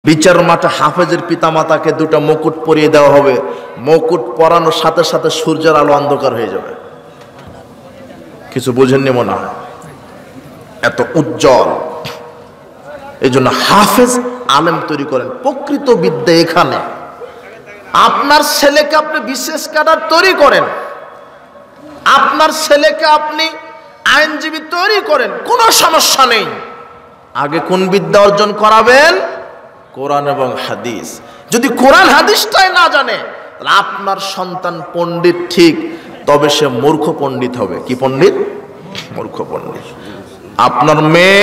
বিচার মাঠে হাফেজের পিতামাতাকে দুটো মুকুট পরিয়ে দেওয়া হবে। মুকুট পরানোর সাথে সাথে সূর্যের আলো অন্ধকার হয়ে যাবে। কিছু বুঝেননি মনে হয়, এত উজ্জ্বল। এই জন্য হাফেজ আলেম তৈরি করেন। প্রকৃত বিদ্যা এখানে। আপনার ছেলেকে আপনি বিশেষ ক্যাডার তৈরি করেন, আপনার ছেলেকে আপনি আইনজীবী তৈরি করেন, কোনো সমস্যা নেই। আগে কোন বিদ্যা অর্জন করাবেন? কোরআন এবং হাদিস। যদি কোরআন হাদিসটাই না জানে, তাহলে আপনার সন্তান পণ্ডিত ঠিক, তবে সে মূর্খ পণ্ডিত হবে। কি পণ্ডিত? মূর্খ পণ্ডিত। আপনার মেয়ে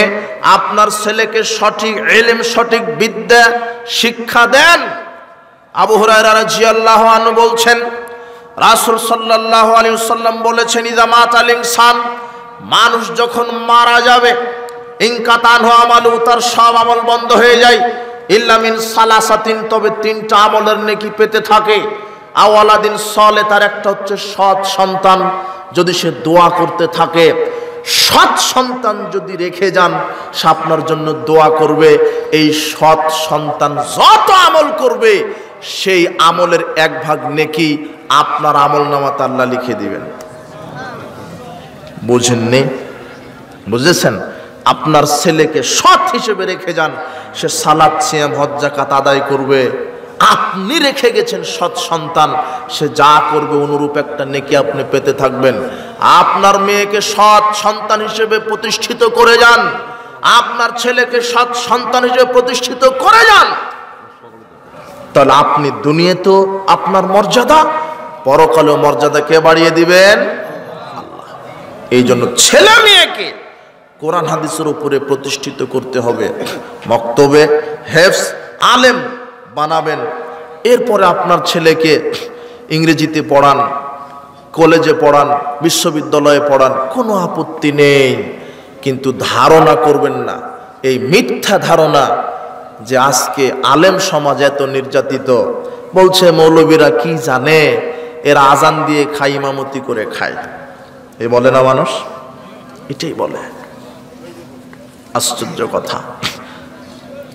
আপনার ছেলেকে সঠিক ইলম, সঠিক বিদ্যা শিক্ষা দেন। আবু হুরায়রা রাদিয়াল্লাহু আনহু বলছেন, রাসূল সাল্লাল্লাহু আলাইহি ওয়াসাল্লাম বলেছেন, ইযা মাতাল ইনসান, মানুষ যখন মারা যাবে, ইনকাতানহু আমালু, তার সব আমল বন্ধ হয়ে যায়, ইল্লা মিন সালাসাতিন, তবে তিনটা আমলের নেকি পেতে থাকে। আওয়ালাদিন সলে, তার একটা হচ্ছে সৎ সন্তান, যদি সে দোয়া করতে থাকে। সৎ সন্তান যদি রেখে যান, সে আপনার জন্য দোয়া করবে। এই সৎ সন্তান যত আমল করবে, সেই আমলের এক ভাগ নেকি আপনার আমল নামাতে আল্লাহ লিখে দিবেন। বুঝেননি? বুঝেছেন? আপনার ছেলেকে সৎ হিসেবে রেখে যান, সে সালাত, সিয়াম, হজ, যাকাত আদায় করবে। আপনি রেখে গেছেন সৎ সন্তান, সে যা করবে অনুরূপ একটা নেকি আপনি পেতে থাকবেন। আপনার মেয়েকে সৎ সন্তান হিসেবে প্রতিষ্ঠিত করে যান, আপনার ছেলেকে সৎ সন্তান হিসেবে প্রতিষ্ঠিত করে যান, তাহলে আপনি দুনিয়াতেও আপনার মর্যাদা, পরকালেও মর্যাদা কে বাড়িয়ে দিবেন? আল্লাহ। এই জন্য ছেলে মেয়েকে কোরআন হাদিসের উপরে প্রতিষ্ঠিত করতে হবে। মক্তবে হেফজ আলেম বানাবেন। এরপরে আপনার ছেলেকে ইংরেজিতে পড়ান, কলেজে পড়ান, বিশ্ববিদ্যালয়ে পড়ান, কোনো আপত্তি নেই। কিন্তু ধারণা করবেন না, এই মিথ্যা ধারণা যে আজকে আলেম সমাজ এত নির্যাতিত। বলছে মৌলবীরা কি জানে, এরা আজান দিয়ে খায়, ইমামতি করে খায়। এই বলে না মানুষ, এটাই বলে। আশ্চর্য কথা।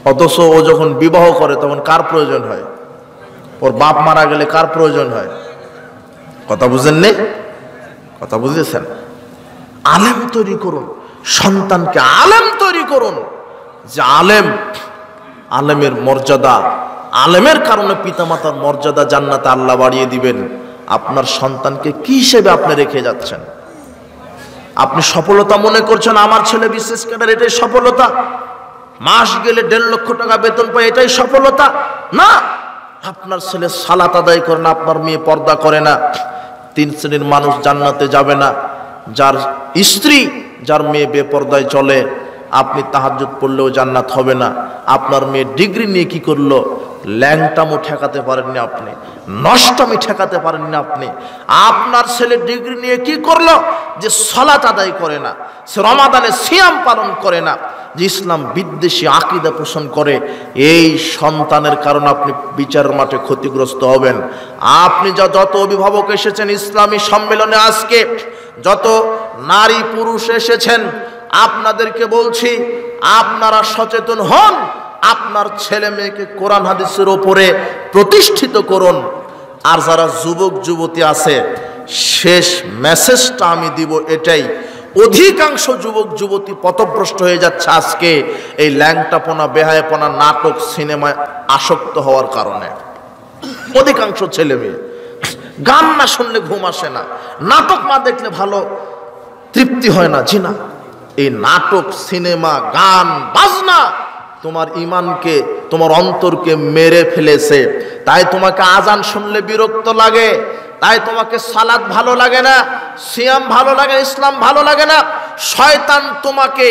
অথচ ও যখন বিবাহ করে তখন কার প্রয়োজন হয়? ওর বাপ মারা গেলে কার প্রয়োজন হয়? কথা বুঝেননি? কথা বুঝেছেন? আলেম তৈরি করুন, সন্তানকে আলেম তৈরি করুন। যে আলেম, আলেমের মর্যাদা, আলেমের কারণে পিতামাতার মর্যাদা জান্নাতে আল্লাহ বাড়িয়ে দিবেন। আপনার সন্তানকে কি হিসেবে আপনি রেখে যাচ্ছেন? আপনি সফলতা মনে করছেন আমার ছেলে বিশেষ ক্যাডার, এটাই সফলতা? মাস গেলে 1.5 লক্ষ টাকা বেতন পায়, এটাই সফলতা? না। আপনার ছেলে সালাত আদায় করে না, আপনার মেয়ে পর্দা করে না, 3 শ্রেণীর মানুষ জান্নাতে যাবে না। যার স্ত্রী, যার মেয়ে বেপর্দায় চলে, আপনি তাহাজ্জুদ পড়লেও জান্নাত হবে না। আপনার মেয়ে ডিগ্রি নিয়ে কি করলো? ল্যাংটামো ঠেকাতে পারেননি আপনি, নষ্টামি ঠেকাতে পারেননি আপনি। আপনার ছেলে ডিগ্রি নিয়ে কি করলো? যে সালাত আদায় করে না, সে রমাদানে সিয়াম পালন করে না, যে ইসলাম বিদ্বেষী আকীদা পোষণ করে। এই সন্তানের কারণে আপনি বিচারের মাঠে ক্ষতিগ্রস্ত হবেন। আপনি যত অভিভাবক এসেছেন ইসলামী সম্মেলনে, আজকে যত নারী পুরুষ এসেছেন, আপনাদেরকে বলছি, আপনারা সচেতন হন। আপনার ছেলে মেয়েকে কোরআন হাদিসের উপরে প্রতিষ্ঠিত করুন। আর যারা যুবক যুবতী আছে, শেষ মেসেজটা আমি দিব এটাই, অধিকাংশ যুবক যুবতী পথভ্রষ্ট হয়ে যাচ্ছে আজকে এই ল্যাংটাপনা, বেহায়াপনা, নাটক, সিনেমায় আসক্ত হওয়ার কারণে। অধিকাংশ ছেলে মেয়ে গান না শুনলে ঘুম আসে না, নাটক না দেখলে ভালো তৃপ্তি হয় না। জি না, এই নাটক, সিনেমা, গান, বাজনা তোমার ঈমানকে, তোমার অন্তরকে মেরে ফেলেছে। তাই তোমাকে আজান শুনলে বিরক্ত লাগে, তাই তোমাকে সালাত ভালো লাগে না, সিয়াম ভালো লাগে, ইসলাম ভালো লাগে না। শয়তান তোমাকে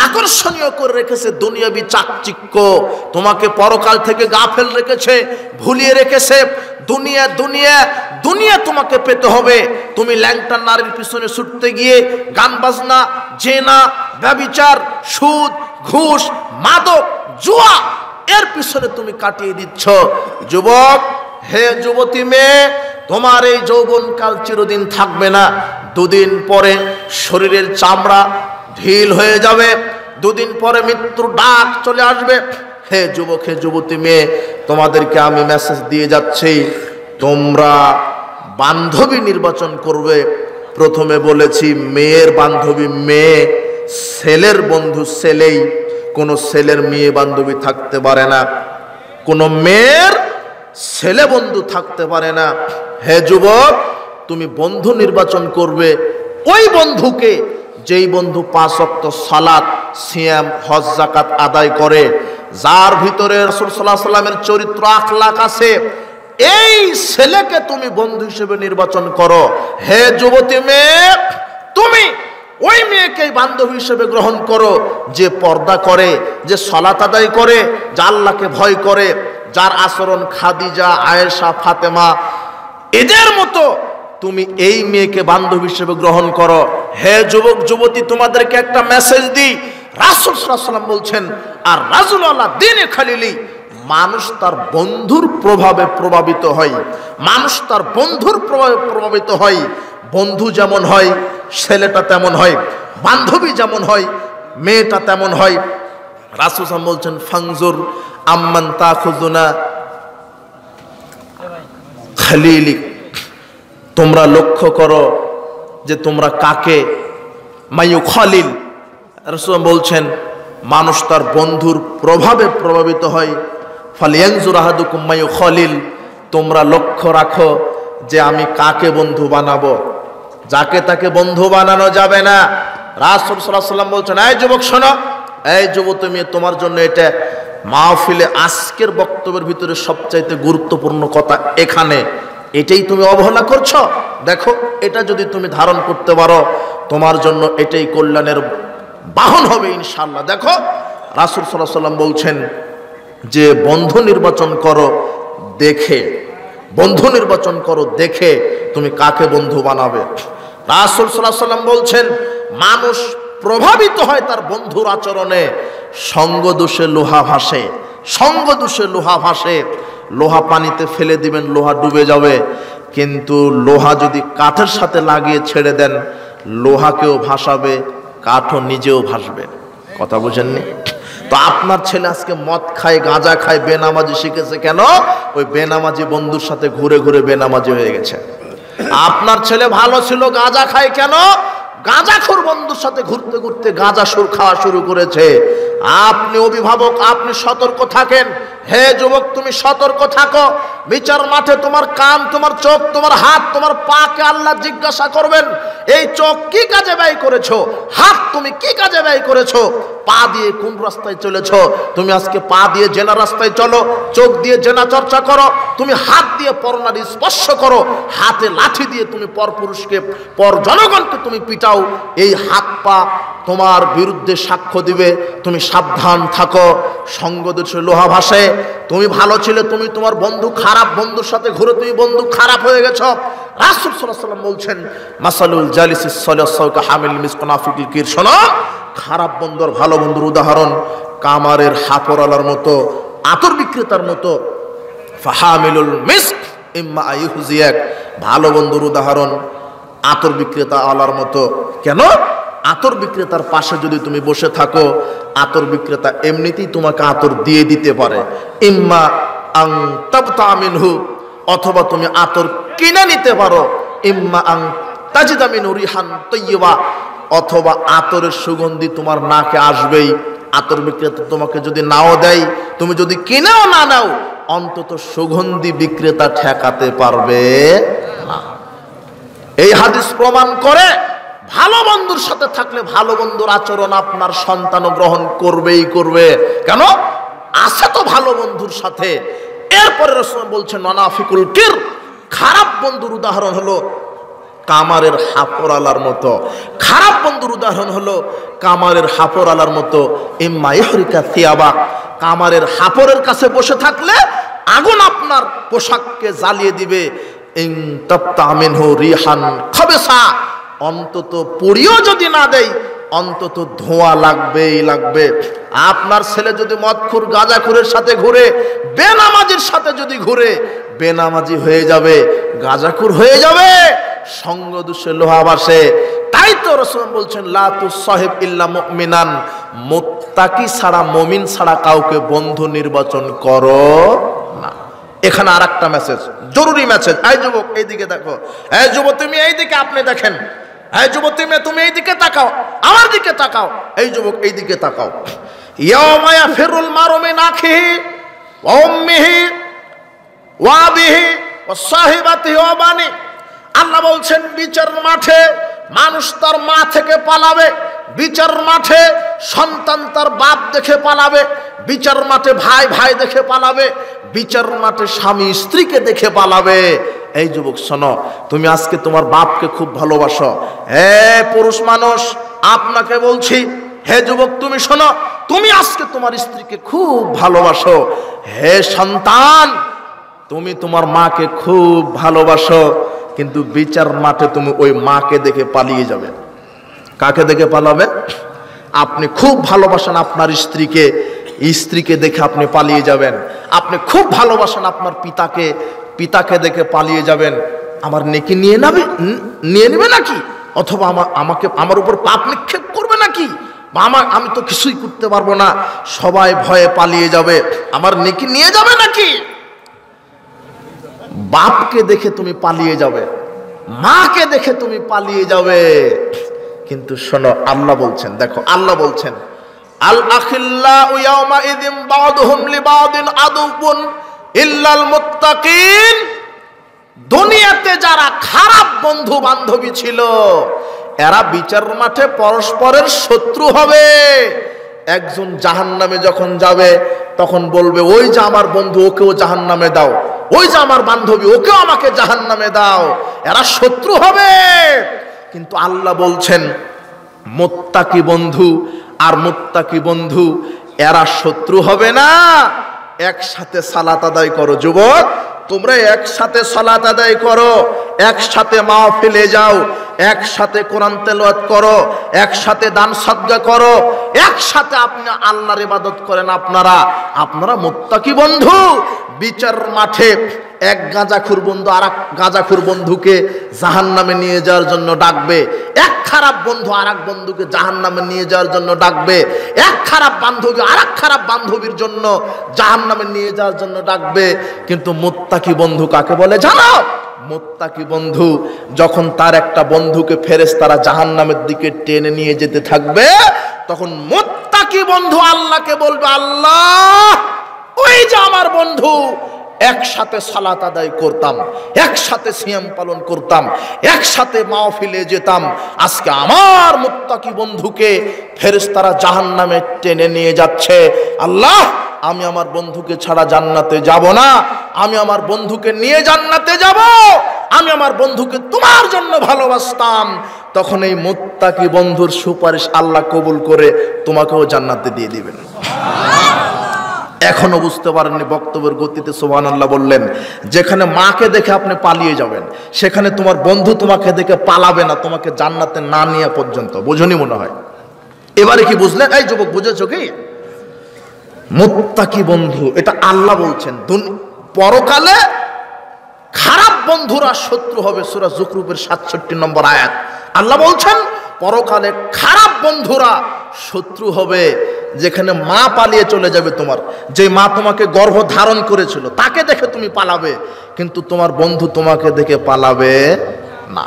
আকর্ষণীয় করে রেখেছে দুনিয়াবি চাকচিক্য, তোমাকে পরকাল থেকে গাফেল রেখেছে, ভুলিয়ে রেখেছে। দুনিয়া দুনিয়া দুনিয়া তোমাকে পেতে হবে। তুমি ল্যাংটা নারীর পিছনে ছুটতে গিয়ে গান বাজনা, জেনা, ব্যভিচার, সুদ, ঘুষ, মাদক, জুয়া, এর পিছনে তুমি কাটিয়ে দিচ্ছ। যুবক, হে যুবতী মেয়ে, তোমার এই যৌবনকাল চিরদিন থাকবে না। 2 দিন পরে শরীরের চামড়া ঢিল হয়ে যাবে, 2 দিন পরে মৃত্যুর ডাক চলে আসবে। হে যুবক, হে যুবতী মেয়ে, তোমাদেরকে আমি মেসেজ দিয়ে যাচ্ছি, তোমরা বান্ধবী নির্বাচন করবে। প্রথমে বলেছি মেয়ের বান্ধবী মেয়ে, ছেলের বন্ধু ছেলেই, কোনো ছেলের মেয়ে বান্ধবী থাকতে পারে না, কোনো মেয়ের ছেলে বন্ধু থাকতে পারে না। হে যুবক, তুমি বন্ধু নির্বাচন করবে ওই বন্ধুকে যেই বন্ধু 5 ওয়াক্ত সালাত, সিয়াম, হজ, যাকাত আদায় করে, যার ভিতরে রাসূল সাল্লাল্লাহু আলাইহি ওয়াসাল্লামের চরিত্র আখলাক আছে, এই ছেলেকে তুমি বন্ধু হিসেবে নির্বাচন করো। হে যুবতী মেয়ে, তুমি ওই মেয়েকে বান্ধবী হিসেবে গ্রহণ করো যে পর্দা করে, যে সালাত আদায় করে, যে আল্লাহকে ভয় করে, যার আচরণ খাদিজা, আয়েশা, ফাতেমা এদের মতো তুমি এই মেয়েকে বান্ধবী হিসেবে গ্রহণ করো। হে যুবক যুবতী, তোমাদেরকে একটা মেসেজ দিই, রাসূল সাল্লাল্লাহু আলাইহি ওয়াসাল্লাম বলছেন, আর রাজুল আলা দ্বীনি খালিলি, মানুষ তার বন্ধুর প্রভাবে প্রভাবিত হয়, মানুষ তার বন্ধুর প্রভাবে প্রভাবিত হয়। বন্ধু যেমন হয় ছেলেটা তেমন হয়, বান্ধবী যেমন হয় মেয়েটা তেমন হয়। রাসূল সাল্লাল্লাহু বলছেন, ফাংজুর আম্মান তাখুযুনা খালিলি, তোমরা লক্ষ্য করো যে তোমরা কাকে মাইয়ু খালিল। রাসূল বলছেন মানুষ তার বন্ধুর প্রভাবে প্রভাবিত হয়। ফালিয়ানজুর আহাদুকুম মাইয়ু খালিল, তোমরা লক্ষ্য রাখো যে আমি কাকে বন্ধু বানাবো। যাকে তাকে বন্ধু বানানো যাবে না। রাসূল সাল্লাল্লাহু আলাইহি ওয়াসাল্লাম বলছেন, এই যুবক শোনো, এই যুবতী মেয়ে, তোমার জন্য এটা মাহফিলে আজকের বক্তব্যের ভিতরে সবচাইতে গুরুত্বপূর্ণ কথা এখানে, এটাই তুমি অবহেলা করছো। দেখো, এটা যদি তুমি ধারণ করতে পারো তোমার জন্য এটাই কল্যাণের বাহন হবে ইনশাআল্লাহ। দেখো, রাসূল সাল্লাল্লাহু আলাইহি ওয়াসাল্লাম বলছেন যে বন্ধু নির্বাচন করো দেখে, বন্ধু নির্বাচন করো দেখে তুমি কাকে বন্ধু বানাবে। রাসূল সাল্লাল্লাহু আলাইহি ওয়াসাল্লাম বলছেন মানুষ প্রভাবিত হয় তার বন্ধুর আচরণে। সঙ্গ দোষে লোহা ভাসে, সঙ্গ দোষে লোহা ভাসে। লোহা পানিতে ফেলে দিবেন, লোহা ডুবে যাবে, কিন্তু লোহা যদি কাঠের সাথে লাগিয়ে ছেড়ে দেন, লোহাকেও ভাসাবে, কাঠও নিজেও ভাসবে। কথা বুঝেননি? তো আপনার ছেলে আজকে মদ খায়, গাঁজা খায়, বেনামাজি শিখেছে কেন? ওই বেনামাজি বন্ধুর সাথে ঘুরে ঘুরে বেনামাজি হয়ে গেছে। আপনার ছেলে ভালো ছিল, গাঁজা খায় কেন? গাঁজাখোর বন্ধুর সাথে ঘুরতে ঘুরতে গাঁজা সুর খাওয়া শুরু করেছে। আপনি অভিভাবক, আপনি সতর্ক থাকেন। হে যুবক, তুমি সতর্ক থাকো। বিচার মাঠে তোমার কান, তোমার চোখ, তোমার হাত, তোমার পাকে আল্লাহ জিজ্ঞাসা করবেন, এই চোখ কি কাজে ব্যয় করেছো? হাত তুমি কি কাজে ব্যয় করেছো? পা দিয়ে কোন রাস্তায় চলেছো? তুমি আজকে পা দিয়ে জেনা রাস্তায় চলো, চোখ দিয়ে জেনা চর্চা করো, তুমি হাত দিয়ে পরনারী স্পর্শ করো, হাতে লাঠি দিয়ে তুমি পরপুরুষকে, পর জনগণকে তুমি পিটাও। এই হাত পা তোমার বিরুদ্ধে সাক্ষ্য দিবে। তুমি সাবধান থাকো। সঙ্গ দোষে লোহা ভাসে। তুমি ভালো ছিলে, তুমি তোমার বন্ধু খারাপ বন্ধুর সাথে ঘুরে তুমি বন্ধু খারাপ হয়ে গেছো। রাসূল সাল্লাল্লাহু আলাইহি ওয়াসাল্লাম বলছেন, মাসালুল জালিসিস সালিহ কা হামিল মিসক নাফিকুল কির। শোনো, খারাপ বন্ধুর ভালো বন্ধুর উদাহরণ কামারের হাপরালার মতো, আতর বিক্রেতার মতো। ফাহামিলুল মিসক ইম্মা আইহুজিয়াক। ভালো বন্ধুর উদাহরণ আতর বিক্রেতা আলার মতো। কেন? আতর বিক্রেতার পাশে যদি তুমি বসে থাকো, আতর বিক্রেতা এমনিতেই তোমাকে আতর দিয়ে দিতে পারে। ইম্মা আং তাবতা মিনহু, অথবা তুমি আতর কিনে নিতে পারো। ইম্মা আং তাজিদা মিনহু রিহান তাইয়্যিবা, অথবা আতরের সুগন্ধি তোমার নাকে আসবেই। আতর বিক্রেতা তোমাকে যদি নাও দেয়, তুমি যদি কিনেও না নাও, অন্তত সুগন্ধি বিক্রেতা ঠেকাতে পারবে না। এই হাদিস প্রমাণ করে ভালো বন্ধুর সাথে থাকলে ভালো বন্ধুর আচরণ আপনার সন্তানও গ্রহণ করবেই করবে। কেন? আছে তো ভালো বন্ধুর সাথে। এরপরে রাসূল বলছেন মুনাফিকুল কির, খারাপ বন্ধুর উদাহরণ হলো কামারের হাপরালার মতো। খারাপ বন্ধুর উদাহরণ হলো কামারের হাপরালার মতো। ইম্মা ইহরিকা থিয়াবা, কামারের হাপরের কাছে বসে থাকলে আগুন আপনার পোশাককে জ্বালিয়ে দিবে। ইন তাবতা মিনহু রিহান খাবিসা, অন্তত পুড়িও যদি না দেয়, অন্তত ধোঁয়া লাগবেই লাগবে। আপনার ছেলে যদি মদখোর গাঁজাখোরের সাথে ঘুরে, বেনামাজির সাথে যদি ঘুরে, বেনামাজি হয়ে যাবে, গাঁজাখোর হয়ে যাবে। সঙ্গ দোষে লোহা ভাসে। তাই তো রাসূল বলছেন, লা তুসাহিব ইল্লা মুমিনান মুত্তাকি ছাড়া, মুমিন ছাড়া কাউকে বন্ধু নির্বাচন করো না। এখানে আরেকটা মেসেজ, জরুরি মেসেজ। এই যুবক এইদিকে দেখো, এই যুবক তুমি এইদিকে, আপনি দেখেন, এই যুবক তুমি এইদিকে তাকাও, আমার দিকে তাকাও, এই যুবক এইদিকে তাকাও। ইয়াউমা ইয়াফিরুল মারউ মিন আখিহি ওয়া উম্মিহি ওয়া আবিহি ওয়া সাহিবাতিহি ওয়া বানি। আল্লাহ বলছেন বিচার মাঠে মানুষ তার মা থেকে পালাবে, বিচার মাঠে সন্তান তার বাপ দেখে পালাবে, বিচার মাঠে ভাই ভাই দেখে পালাবে, বিচার মাঠে স্বামী স্ত্রীকে দেখে পালাবে। এই যুবক শোনো, তুমি আজকে তোমার বাপকে খুব ভালোবাসো। হে পুরুষ মানুষ, আপনাকে বলছি, হে যুবক তুমি শোনো, তুমি আজকে তোমার স্ত্রীকে খুব ভালোবাসো। হে সন্তান, তুমি তোমার মাকে খুব ভালোবাসো, কিন্তু বিচার মাঠে তুমি ওই মাকে দেখে পালিয়ে যাবে। কাকে দেখে পালাবে? আপনি খুব ভালোবাসেন আপনার স্ত্রীকে, স্ত্রীকে দেখে আপনি পালিয়ে যাবেন। আপনি খুব ভালোবাসেন আপনার পিতাকে, পিতাকে দেখে পালিয়ে যাবেন। আমার নেকি নিয়ে নেবে নাকি, অথবা আমার উপর পাপ নিক্ষেপ করবে নাকি, বা আমি তো কিছুই করতে পারবো না, সবাই ভয়ে পালিয়ে যাবে, আমার নেকি নিয়ে যাবে নাকি। বাপকে দেখে তুমি পালিয়ে যাবে, মাকে দেখে তুমি পালিয়ে যাবে। কিন্তু শোনো, আল্লাহ বলছেন, দেখো আল্লাহ বলছেন, আল আখিল্লাউ ইয়াউমা ইযিন বা'দুহুম লিবা'দিন আদুউন ইল্লাল মুত্তাকিন। দুনিয়াতে যারা খারাপ বন্ধু বান্ধবী ছিল, এরা বিচার মাঠে পরস্পরের শত্রু হবে। একজন জাহান্নামে যখন যাবে, তখন বলবে ওই যে আমার বন্ধু, ওকেও জাহান্নামে দাও, ওই যে আমার বান্ধবী, ওকেও আমাকে জাহান্নামে দাও। এরা শত্রু হবে। কিন্তু আল্লাহ বলছেন মুত্তাকি বন্ধু আর মুত্তাকি বন্ধু এরা শত্রু হবে না। একসাথে সালাত আদায় করো যুবক, তোমরা একসাথে সালাত আদায় করো, একসাথে মাহফিলে যাও, একসাথে কোরআন তেলাওয়াত করো, একসাথে দান সাদকা করো, একসাথে আপনি আল্লাহর ইবাদত করেন। আপনারা মুত্তাকি বন্ধু। বিচার মাঠে এক গাঁজাখুর বন্ধু আর এক গাঁজাখুর বন্ধুকে জাহান্নামে নিয়ে যাওয়ার জন্য ডাকবে, এক খারাপ বন্ধু আর এক বন্ধুকে জাহান্নামে নিয়ে যাওয়ার জন্য ডাকবে, এক খারাপ বান্ধবী আর এক খারাপ বান্ধবীর জন্য জাহান্নামে নিয়ে যাওয়ার জন্য ডাকবে। কিন্তু মুত্তাকি বন্ধু কাকে বলে জানো? মুত্তাকি বন্ধু যখন তার একটা বন্ধুকে ফেরেশতারা জাহান্নামের দিকে টেনে নিয়ে যেতে থাকবে, তখন মুত্তাকি বন্ধু আল্লাহকে বলবে, আল্লাহ ওই যে আমার বন্ধু, একসাথে সালাত আদায় করতাম, একসাথে সিয়াম পালন করতাম, একসাথে মাহফিলে যেতাম, আজকে আমার মুত্তাকি বন্ধুকে ফেরেশতারা জাহান্নামে টেনে নিয়ে যাচ্ছে। আল্লাহ, আমি আমার বন্ধুকে ছাড়া জান্নাতে যাব না, আমি আমার বন্ধুকে নিয়ে জান্নাতে যাব, আমি আমার বন্ধুকে তোমার জন্য ভালোবাসতাম। তখন এই মুত্তাকি বন্ধুর সুপারিশ আল্লাহ কবুল করে তোমাকেও জান্নাতে দিয়ে দিবেন। এখনো বুঝতে পারেননি বক্তব্যের গতিতে সুবহানাল্লাহ বললেন। যেখানে মাকে দেখে আপনি পালিয়ে যাবেন, সেখানে তোমার বন্ধু তোমাকে দেখে পালাবে না, তোমাকে জান্নাতে না নিয়ে পর্যন্ত। বোঝনি মনে হয়? এবারে কি বুঝলেন? এই যুবক বুঝেছো কি? মুত্তাকি বন্ধু, এটা আল্লাহ বলছেন। পরকালে খারাপ বন্ধুরা শত্রু হবে। সূরা যুখরুফের 67 নম্বর আয়াত। আল্লাহ বলছেন পরকালে খারাপ বন্ধুরা শত্রু হবে। যেখানে মা পালিয়ে চলে যাবে, তোমার যে মা তোমাকে গর্ভ ধারণ করেছিল তাকে দেখে তুমি পালাবে, কিন্তু তোমার বন্ধু তোমাকে দেখে পালাবে না।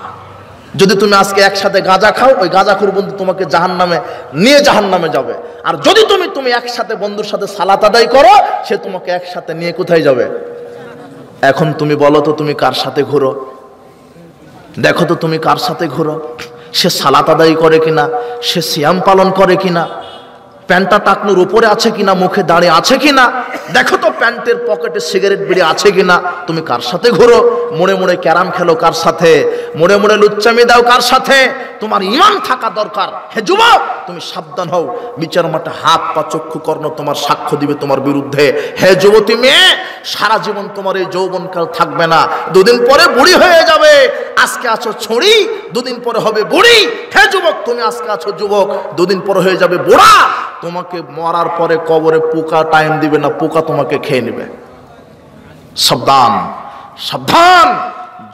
যদি তুমি আজকে একসাথে গাঁজা খাও, ওই গাঁজাখোর বন্ধু তোমাকে জাহান্নামে যাবে। আর যদি তুমি একসাথে বন্ধুর সাথে সালাত আদায় করো, সে তোমাকে একসাথে নিয়ে কোথায় যাবে? এখন তুমি বলো তো, তুমি কার সাথে ঘুরো? দেখো তো তুমি কার সাথে ঘুরো। সে সালাত আদায় করে কিনা, সে সিয়াম পালন করে কিনা, প্যান্টটা টাকনুর উপরে আছে কিনা, মুখে দাঁড়িয়ে আছে কিনা, দেখো তো প্যান্টের পকেটে সিগারেট বিড়ি আছে কিনা। তুমি কার সাথে ঘুরো? মোড়ে মোড়ে ক্যারাম খেলো কার সাথে? মোড়ে মোড়ে লুচ্চামি দাও কার সাথে? তোমার ঈমান থাকা দরকার। হে যুবক, তুমি সাবধান হও, বিচার মাঠে হাত পা চক্ষু কর্ণ তোমার সাক্ষ্য দিবে তোমার বিরুদ্ধে। হে যুবতী মেয়ে, সারা জীবন তোমার এই যৌবনকাল থাকবে না, দুদিন পরে বুড়ি হয়ে যাবে। আজকে আছো ছড়ি, দুদিন পরে হবে বুড়ি। হে যুবক, তুমি আজকে আছো যুবক, দুদিন পরে হয়ে যাবে বুড়া। তোমাকে মরার পরে কবরে পোকা টাইম দিবে না, পোকা তোমাকে খেয়ে নেবে। সাবধান, সাবধান।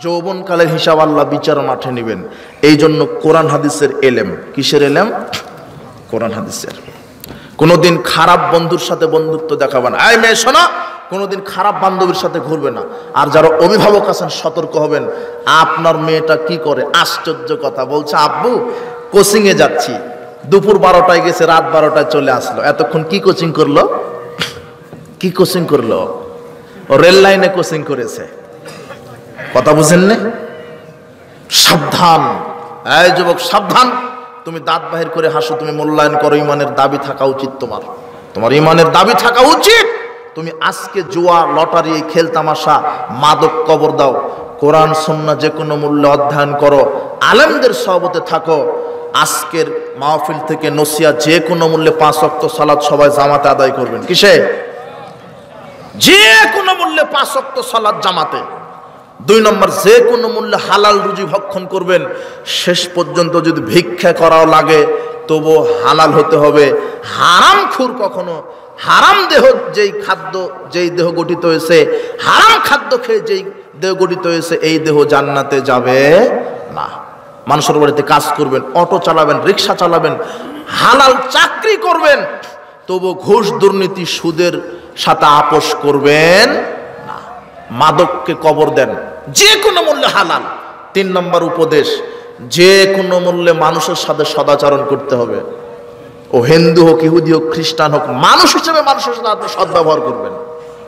যৌবনকালের হিসাব আল্লাহ বিচার মাঠে নেবেন। এই জন্য কোরআন হাদিসের এলেম, কিসের এলেম? কোরআন হাদিসের। কোনোদিন খারাপ বন্ধুর সাথে বন্ধুত্ব দেখাবে না। এই মেয়ে শোনো, কোনোদিন খারাপ বান্ধবীর সাথে ঘুরবে না। আর যারা অভিভাবক আছেন সতর্ক হবেন। আপনার মেয়েটা কি করে, আশ্চর্য কথা বলছে, আব্বু কোচিংয়ে যাচ্ছি, দুপুর 12টায় গেছে, রাত 12টায় চলে আসলো। এতক্ষণ কি কোচিং করলো? কি কোচিং করলো? ও রেল লাইনে কোচিং করেছে। কথা বুঝেন না? সাবধান, এই যুবক সাবধান। তুমি দাঁত বাহির করে হাসো, তুমি মূল্যায়ন করো। ইমানের দাবি থাকা উচিত, তোমার ইমানের দাবি থাকা উচিত। তুমি আজকে জুয়া, লটারি, খেল তামাশা, মাদক কবর দাও। কোরআন সুন্নাহ যে কোনো মূল্যে অধ্যয়ন করো, আলেমদের সহবতে থাকো। আজকের মাহফিল থেকে নসিয়া, যে কোনো মূল্যে 5 ওয়াক্ত সালাত সবাই জামাতে আদায় করবেন। কিসে? যে কোনো মূল্যে 5 ওয়াক্ত সালাত জামাতে। 2 নম্বর, যে কোনো মূল্যে হালাল রুজি ভক্ষণ করবেন। শেষ পর্যন্ত যদি ভিক্ষা করাও লাগে তবু হালাল হতে হবে। হারামখোর কখনো হারাম দেহ, যেই খাদ্য, যেই দেহ গঠিত হয়েছে, হারাম খাদ্য খেয়ে যেই দেহ গঠিত হয়েছে, এই দেহ জান্নাতে যাবে না। মানুষের বাড়িতে কাজ করবেন, অটো চালাবেন, রিক্সা চালাবেন, হালাল চাকরি করবেন, তবু ঘুষ, দুর্নীতি, সুদের সাথে আপোষ করবেন না। মাদককে কবর দেন, যে কোনো মূল্যে হালাল। 3 নম্বর উপদেশ, যে কোনো মূল্যে মানুষের সাথে সদাচরণ করতে হবে। ও হিন্দু হোক, ইহুদি হোক, খ্রিস্টান হোক, মানুষ হিসেবে মানুষের সাথে আপনি সদ্ব্যবহার করবেন।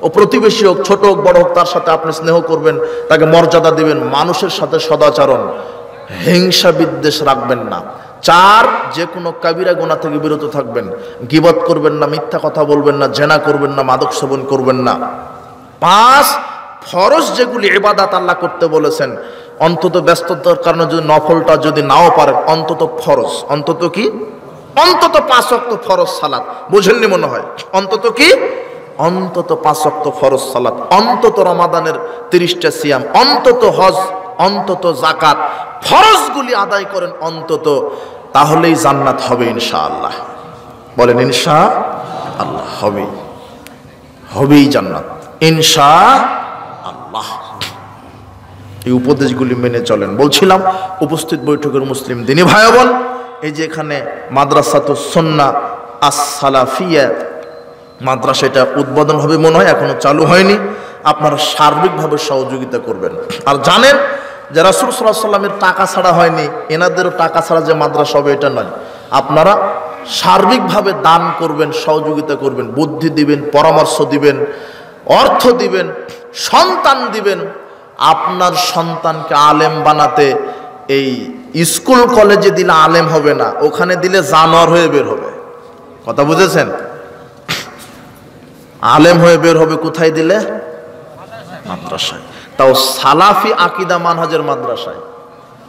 ও প্রতিবেশী হোক, ছোট হোক, বড় হোক, তার সাথে আপনি স্নেহ করবেন, তাকে মর্যাদা দিবেন। মানুষের সাথে সদাচরণ, হিংসা বিদ্বেষ রাখবেন না। 4, যে কোনো কাবিরা গুনাহ থেকে বিরত থাকবেন। গীবত করবেন না, মিথ্যা কথা বলবেন না, জেনা করবেন না, মাদক সেবন করবেন না। 5, ফরজ যেগুলি ইবাদত আল্লাহ করতে বলেছেন, অন্তত ব্যস্ততার কারণে যদি নফলটা যদি নাও পারেন, অন্তত ফরজ, অন্তত কি, অন্তত 5 ওয়াক্ত ফরজ সালাত। বুঝেননি মনে হয়? অন্তত কি, অন্তত 5 ওয়াক্ত ফরজ সালাত, অন্তত রমাদানের 30টা সিয়াম, অন্তত হজ, অন্তত জাকাত, ফরজগুলি আদায় করেন অন্তত, তাহলেই জান্নাত হবে ইনশাআল্লাহ। বলেন ইনশাআল্লাহ। হবেই জান্নাত ইনশাআল্লাহ। এই উপদেশগুলি মেনে চলেন। বলছিলাম, উপস্থিত বৈঠকের মুসলিম দিনী ভাই বোন, এই যে এখানে মাদ্রাসাতুস সুন্নাহ আস-সালাফিয়া মাদ্রাসা, এটা উদ্বোধন হবে মনে হয়, এখনো চালু হয়নি। আপনারা সার্বিকভাবে সহযোগিতা করবেন। আর জানেন যে রাসূল সাল্লাল্লাহু আলাইহি ওয়াসাল্লামের টাকা ছাড়া হয়নি, এনাদেরও টাকা ছাড়া যে মাদ্রাসা হবে এটা নয়। আপনারা সার্বিকভাবে দান করবেন, সহযোগিতা করবেন, বুদ্ধি দিবেন, পরামর্শ দিবেন, অর্থ দিবেন, সন্তান দিবেন। আপনার সন্তানকে আলেম বানাতে এই স্কুল কলেজে দিলে আলেম হবে না, ওখানে দিলে জানোয়ার হয়ে বের হবে। কথা বুঝেছেন? আলেম হয়ে বের হবে কোথায় দিলে? মাদ্রাসায়। তাও সালাফি আকীদা মানহাজের মাদ্রাসায়।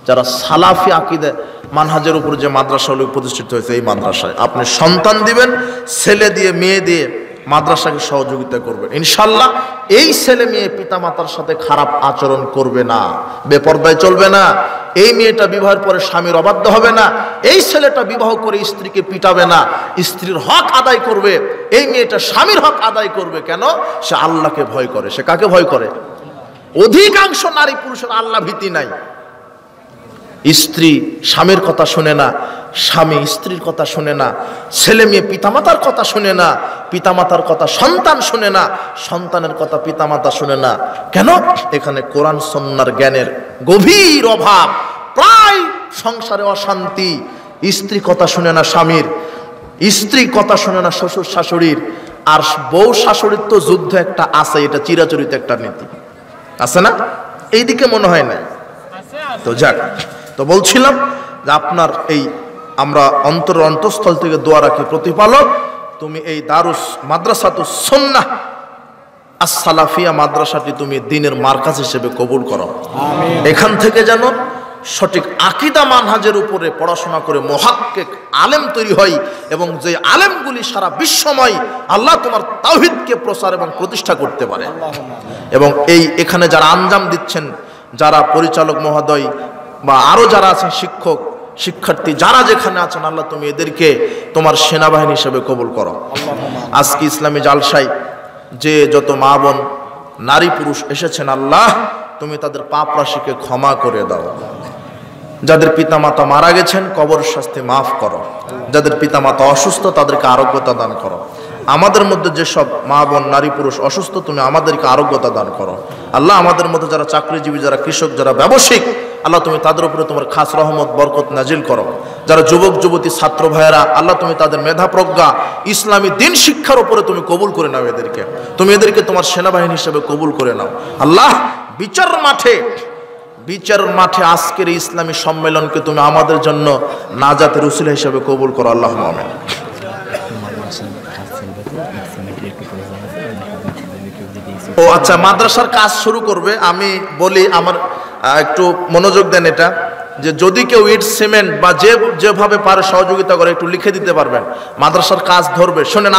যারা সালাফি আকীদা মানহাজের উপর যে মাদ্রাসাগুলো প্রতিষ্ঠিত হয়েছে, এই মাদ্রাসায় আপনি সন্তান দিবেন, ছেলে দিয়ে মেয়ে দিয়ে মাদ্রাসাকে সহযোগিতা করবেন ইনশাল্লাহ। এই ছেলে মেয়ে পিতামাতার সাথে খারাপ আচরণ করবে না, বেপরদায় চলবে না। এই মেয়েটা বিবাহের পরে স্বামীর অবাধ্য হবে না। এই ছেলেটা বিবাহ করে স্ত্রীকে পিটাবে না, স্ত্রীর হক আদায় করবে। এই মেয়েটা স্বামীর হক আদায় করবে। কেন? সে আল্লাহকে ভয় করে। সে কাকে ভয় করে? অধিকাংশ নারী পুরুষের আল্লাহ ভীতি নাই। স্ত্রী স্বামীর কথা শুনে না, স্বামী স্ত্রীর কথা শুনে না, ছেলে মেয়ে পিতামাতার কথা শুনে না, পিতামাতার কথা সন্তান শুনে না, সন্তানের কথা পিতামাতা শুনে না। কেন? এখানে কোরআন সুন্নাহর জ্ঞানের গভীর অভাব। প্রায় সংসারে অশান্তি। স্ত্রী কথা শুনে না স্বামীর, স্ত্রী কথা শুনে না শ্বশুর শাশুড়ির, আর বউ শাশুড়ির তো যুদ্ধ একটা আছে, এটা চিরাচরিত একটা নীতি আছে না? এইদিকে মনে হয় না। তো যাক, তো বলছিলাম যে আপনার এই আমরা অন্তঃস্থল থেকে দোয়া রাখি, প্রতিপালক তুমি এই দারুস মাদ্রাসাতুস সুন্নাহ আস-সালাফিয়া মাদ্রাসাটি তুমি দ্বীনের মার্কাজ হিসেবে কবুল করো। এখান থেকে যেন সঠিক আকীদা মানহাজের উপরে পড়াশোনা করে মুহাক্কিক আলেম তৈরি হয়, এবং যে আলেমগুলি সারা বিশ্বময় আল্লাহ তোমার তাওহীদকে প্রচার এবং প্রতিষ্ঠা করতে পারে। এবং এই এখানে যারা আঞ্জাম দিচ্ছেন, যারা পরিচালক মহোদয় বা আরো যারা আছেন, শিক্ষক শিক্ষার্থী যারা যেখানে আছেন, আল্লাহ তুমি এদেরকে তোমার সেনাবাহিনী হিসেবে কবুল করো। আজকে ইসলামী জালসায় যে যত মা বোন নারী পুরুষ এসেছেন, আল্লাহ তুমি তাদের পাপ রাশিকে ক্ষমা করে দাও। যাদের পিতামাতা মারা গেছেন কবর শাস্তি মাফ করো, যাদের পিতামাতা অসুস্থ তাদেরকে আরোগ্যতা দান করো। আমাদের মধ্যে যেসব মা বোন নারী পুরুষ অসুস্থ তুমি আমাদেরকে আরোগ্যতা দান করো। আল্লাহ আমাদের মধ্যে যারা চাকরিজীবী, যারা কৃষক, যারা ব্যবসায়িক, আল্লাহ তুমি তাদের উপরে তোমার খাস রহমত বরকত নাজিল করো। যারা যুবক যুবতী ছাত্র ভাইয়েরা, আল্লাহ তুমি তাদের মেধা প্রজ্ঞা ইসলামী দিন শিক্ষার উপরে তুমি কবুল করে নাও। এদেরকে তুমি এদেরকে তোমার সেনাবাহিনী হিসেবে কবুল করে নাও। আল্লাহ বিচার মাঠে আজকের এই ইসলামী সম্মেলনকে তুমি আমাদের জন্য নাজাতের উসিলা হিসেবে কবুল করো। আল্লাহ আমিন। ও আচ্ছা, মাদ্রাসার কাজ শুরু করবে। আমি বলি, আমার একটু মনোযোগ দেন এটা, যে যদি কেউ ইট সিমেন্ট বা যেভাবে পারে সহযোগিতা করে একটু লিখে দিতে পারবেন, মাদ্রাসার কাজ ধরবে। শোনেন।